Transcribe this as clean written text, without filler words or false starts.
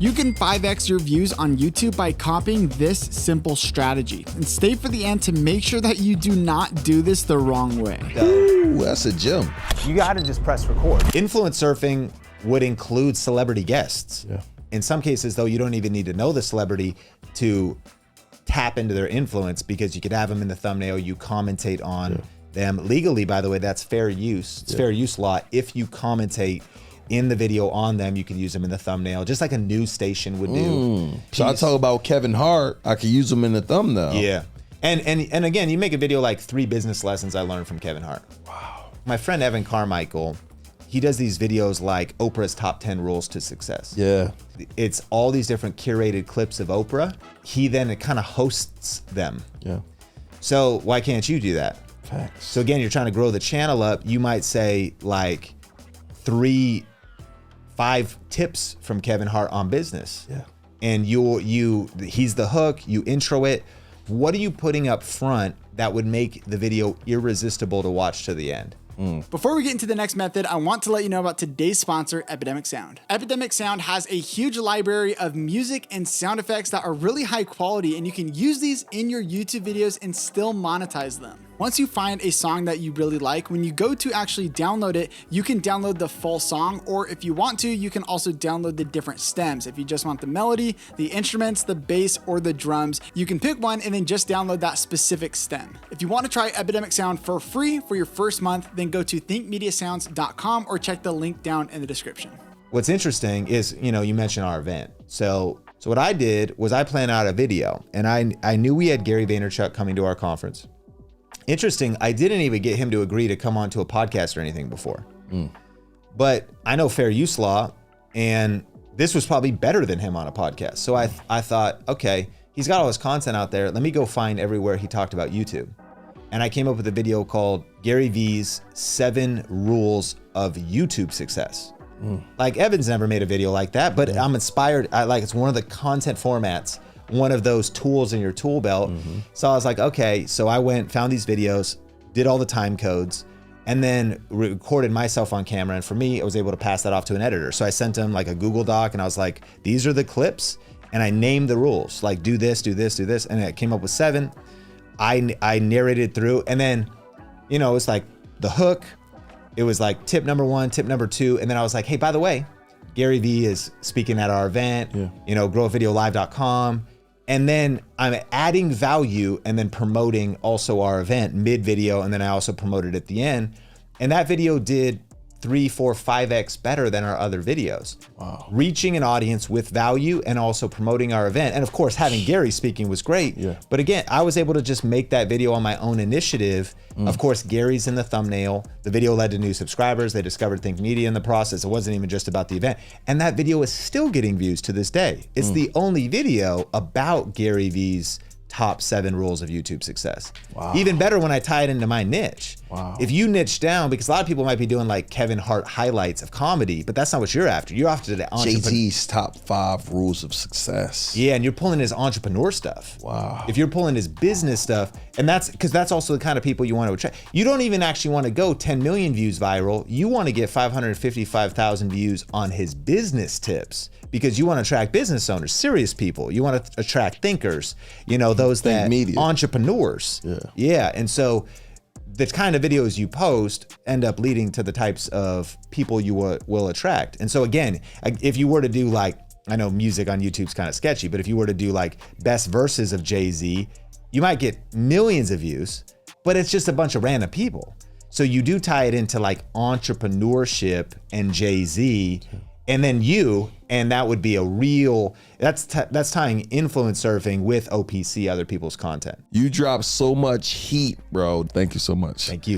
You can 5x your views on YouTube by copying this simple strategy. And stay for the end to make sure that you do not do this the wrong way. Ooh, that's a gem. You gotta just press record. Influence surfing would include celebrity guests. Yeah. In some cases though, you don't even need to know the celebrity to tap into their influence, because you could have them in the thumbnail, you commentate on them. Legally, by the way, that's fair use. It's fair use law. If you commentate in the video on them, you can use them in the thumbnail, just like a news station would do. So I talk about Kevin Hart, I could use them in the thumbnail. Yeah. And again, you make a video like 3 business lessons I learned from Kevin Hart. Wow. My friend Evan Carmichael, he does these videos like Oprah's top 10 rules to success. Yeah. It's all these different curated clips of Oprah. He then kind of hosts them. Yeah. So why can't you do that? Facts. So again, you're trying to grow the channel up. You might say like 5 tips from Kevin Hart on business. Yeah. And he's the hook, you intro it. What are you putting up front that would make the video irresistible to watch to the end? Before we get into the next method, I want to let you know about today's sponsor, Epidemic Sound. Epidemic Sound has a huge library of music and sound effects that are really high quality, and you can use these in your YouTube videos and still monetize them. Once you find a song that you really like, when you go to actually download it, you can download the full song, or if you want to, you can also download the different stems. If you just want the melody, the instruments, the bass, or the drums, you can pick one and then just download that specific stem. If you want to try Epidemic Sound for free for your first month, then go to thinkmediasounds.com or check the link down in the description. What's interesting is, you mentioned our event. So what I did was I planned out a video, and I knew we had Gary Vaynerchuk coming to our conference. Interesting, I didn't even get him to agree to come on to a podcast or anything before. But I know fair use law, and this was probably better than him on a podcast. So I thought, okay, he's got all his content out there. Let me go find everywhere he talked about YouTube. And I came up with a video called Gary V's 7 Rules of YouTube Success. Like Evan's never made a video like that, but I'm inspired. It's one of the content formats, one of those tools in your tool belt. So I was like, okay, so I went, found these videos, did all the time codes, and then recorded myself on camera. And for me, I was able to pass that off to an editor. So I sent him like a Google Doc, and I was like, these are the clips. And I named the rules, like do this, do this, do this. And it came up with 7. I narrated through, and then, it's like the hook. It was like tip number 1, tip number 2. And then I was like, hey, by the way, Gary V is speaking at our event, growvideolive.com. And then I'm adding value and then promoting also our event mid-video. And then I also promoted at the end. And that video did 3, 4, 5x better than our other videos. Wow. Reaching an audience with value and also promoting our event. And of course, having Gary speaking was great. Yeah. But again, I was able to just make that video on my own initiative. Of course, Gary's in the thumbnail. The video led to new subscribers. They discovered Think Media in the process. It wasn't even just about the event. And that video is still getting views to this day. It's the only video about Gary V's top 7 rules of YouTube success. Wow. Even better when I tie it into my niche. Wow. If you niche down, because a lot of people might be doing like Kevin Hart highlights of comedy, but that's not what you're after. You're after the JT's top 5 rules of success. Yeah, and you're pulling his entrepreneur stuff. Wow. If you're pulling his business stuff, and that's because that's also the kind of people you want to attract. You don't even actually want to go 10 million views viral. You want to get 555,000 views on his business tips, because you want to attract business owners, serious people. You want to attract thinkers, those that entrepreneurs. Yeah. And so the kind of videos you post end up leading to the types of people you will attract. And so again, if you were to do like, I know music on YouTube's kind of sketchy, but if you were to do like best verses of Jay-Z, you might get millions of views, but it's just a bunch of random people. So you do tie it into like entrepreneurship and Jay-Z, and then and that would be a real, that's tying influence surfing with OPC, other people's content. You drop so much heat, bro. Thank you so much. Thank you.